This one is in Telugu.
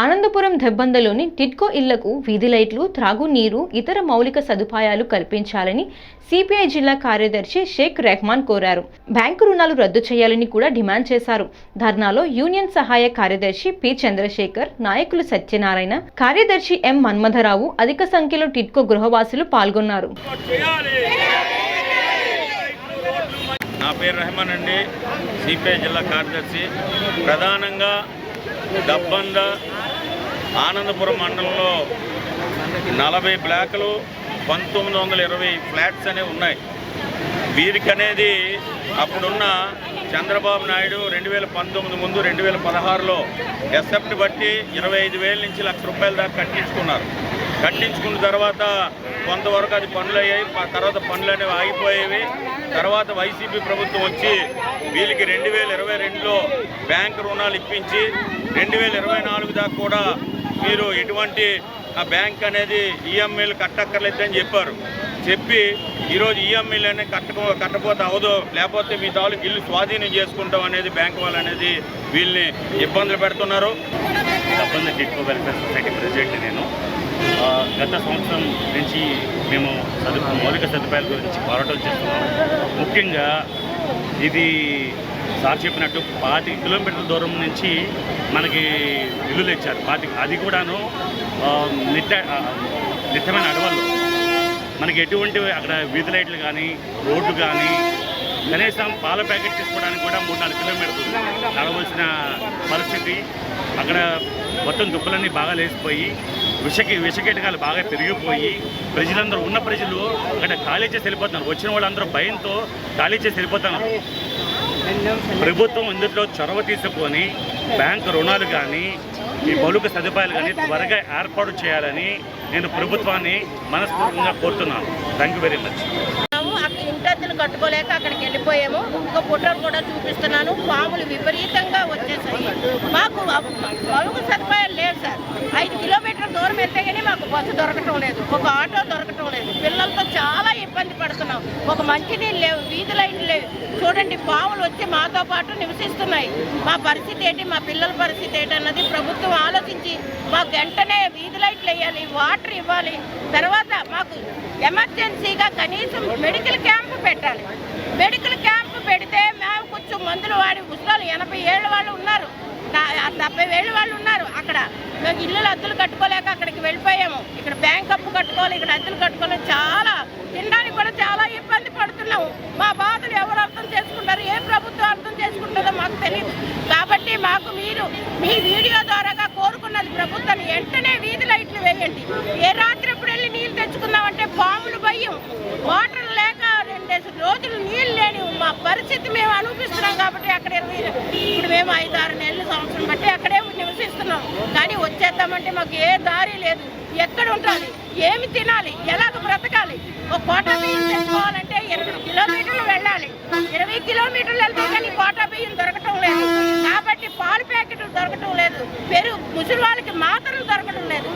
ఆనందపురం దెబ్బందలోని టిడ్కో ఇళ్లకు వీధి లైట్లు, త్రాగునీరు, ఇతర మౌలిక సదుపాయాలు కల్పించాలని సిపిఐ జిల్లా కార్యదర్శి షేక్ రెహమాన్ కోరారు. బ్యాంకు రుణాలు రద్దు చేయాలని కూడా డిమాండ్ చేశారు. ధర్నాలో యూనియన్ సహాయ కార్యదర్శి పి చంద్రశేఖర్, నాయకులు సత్యనారాయణ, కార్యదర్శి ఎం మన్మథరావు, అధిక సంఖ్యలో టిడ్కో గృహవాసులు పాల్గొన్నారు. నా పేరు రెహమాన్ అండి, సిపిఐ జిల్లా కార్యదర్శి. ప్రధానంగా దబ్బంద ఆనందపురం మండలంలో 40 బ్లాకులు, 1920 ఫ్లాట్స్ అనేవి ఉన్నాయి. వీరికనేది అప్పుడున్న చంద్రబాబు నాయుడు 2019 ముందు 2016లో ఎస్ఎఫ్ని బట్టి 25,000 నుంచి ₹1,00,000 దాకా కట్టించుకున్న తర్వాత కొంతవరకు అది పనులు అయ్యాయి. తర్వాత పనులు అనేవి ఆగిపోయేవి. తర్వాత వైసీపీ ప్రభుత్వం వచ్చి వీళ్ళకి 2022లో బ్యాంక్ రుణాలు ఇప్పించి 2024 దాకా కూడా మీరు ఎటువంటి బ్యాంక్ అనేది ఈఎంఐలు కట్టక్కర్లేదని చెప్పి ఈరోజు ఈఎంఐలు అనేది కట్టకపోతే అవదు, లేకపోతే మీ తాలూకు ఇల్లు స్వాధీనం చేసుకుంటాం అనేది బ్యాంక్ వాళ్ళు అనేది వీళ్ళని ఇబ్బందులు పెడుతున్నారు. Dabbanda TIDCO welfare society president నేను. గత సంవత్సరం నుంచి మేము మౌలిక సదుపాయాల గురించి పోరాటం చేస్తున్నాం. ముఖ్యంగా ఇది సార్ చెప్పినట్టు 25 కిలోమీటర్ల దూరం నుంచి మనకి ఇల్లులు ఇచ్చారు. అది కూడాను నిత్యమైన అడవుల్లో మనకి ఎటువంటి అక్కడ వీధి లైట్లు కానీ, రోడ్డు కానీ, కనీసం పాల ప్యాకెట్ తీసుకోవడానికి కూడా 3-4 కిలోమీటర్లు నడవలసిన పరిస్థితి. అక్కడ మొత్తం దుప్పులన్నీ బాగా లేచిపోయి విషకీటకాలు బాగా పెరిగిపోయి ప్రజలందరూ ఉన్న ప్రజలు అక్కడ ఖాళీ చేసి వెళ్ళిపోతున్నారు. వచ్చిన వాళ్ళందరూ భయంతో ఖాళీ చేసి వెళ్ళిపోతున్నారు. ప్రభుత్వం ఇందులో చొరవ తీసుకొని బ్యాంకు రుణాలు కానీ, ఈ మౌలిక సదుపాయాలు కానీ త్వరగా ఏర్పాటు చేయాలని నేను ప్రభుత్వాన్ని మనస్ఫూర్తిగా కోరుతున్నాను. Thank you very much. ఇంటద్దులు కట్టుకోలేక అక్కడికి వెళ్ళిపోయాము. ఇంకో ఫోటోలు కూడా చూపిస్తున్నాను. పాములు విపరీతంగా వచ్చేసాయి. మాకు మౌలిక సదుపాయాలు లేవు సార్. 5 కిలోమీటర్ల దూరం వెళ్తే కానీ మాకు బస్సు దొరకటం లేదు, ఒక ఆటో దొరకటం లేదు. పిల్లలతో చాలా ఇబ్బంది పడుతున్నాం. ఒక మంచినీళ్ళు లేవు, వీధి లైట్లు లేవు. చూడండి, పాములు వచ్చి మాతో పాటు నివసిస్తున్నాయి. మా పరిస్థితి ఏంటి, మా పిల్లల పరిస్థితి ఏంటి అన్నది ప్రభుత్వం ఆలోచించి మాకు వెంటనే వీధి లైట్లు వేయాలి, వాటర్ ఇవ్వాలి. తర్వాత మాకు ఎమర్జెన్సీగా కనీసం మెడికల్ క్యాంపు పెట్టాలి. మెడికల్ క్యాంపు పెడితే మేము కొంచెం మందులు వాడి ముసలాలు 80 ఏళ్ళ వాళ్ళు ఉన్నారు, 70 ఏళ్ళ వాళ్ళు ఉన్నారు. అక్కడ మేము ఇల్లులు అద్దెలు కట్టుకోలేక అక్కడికి వెళ్ళిపోయాము. ఇక్కడ బ్యాంక్ అప్పు కట్టుకోవాలి, ఇక్కడ అద్దెలు కట్టుకోవాలి. చాలా తినడానికి కూడా చాలా ఇబ్బంది పడుతున్నాము. మా బాధలు ఎవరు అర్థం చేసుకుంటారు, ఏ ప్రభుత్వం అర్థం చేసుకుంటుందో మాకు తెలియదు. కాబట్టి మాకు మీరు మీ వీడియో ద్వారాగా కోరుకున్నది ప్రభుత్వాన్ని వెంటనే వీధి లైట్లు వేయండి. ఏ రాత్రి ఎప్పుడు వెళ్ళి నీళ్ళు తెచ్చుకుందామంటే పాములు భయం, వాటర్ లేక 2 రోజులు నీళ్ళు లేని మా పరిస్థితి మేము అనిపిస్తున్నాం. కాబట్టి అక్కడే ఇప్పుడు మేము 5-6 నెలలు సంవత్సరం బట్టి అక్కడే నివసిస్తున్నాం. కానీ వచ్చేద్దామంటే మాకు ఏ దారి లేదు. ఎక్కడ ఉండాలి, ఏమి తినాలి, ఎలాగ బ్రతకాలి? ఒక కోటా బియ్యం తెచ్చుకోవాలంటే 20 కిలోమీటర్లు వెళ్ళాలి. 20 కిలోమీటర్లు వెళ్తే కానీ కోటా బియ్యం దొరకటం లేదు. కాబట్టి పాల ప్యాకెట్లు దొరకటం లేదు, ముసలి వాళ్ళకి మాత్రలు దొరకటం లేదు.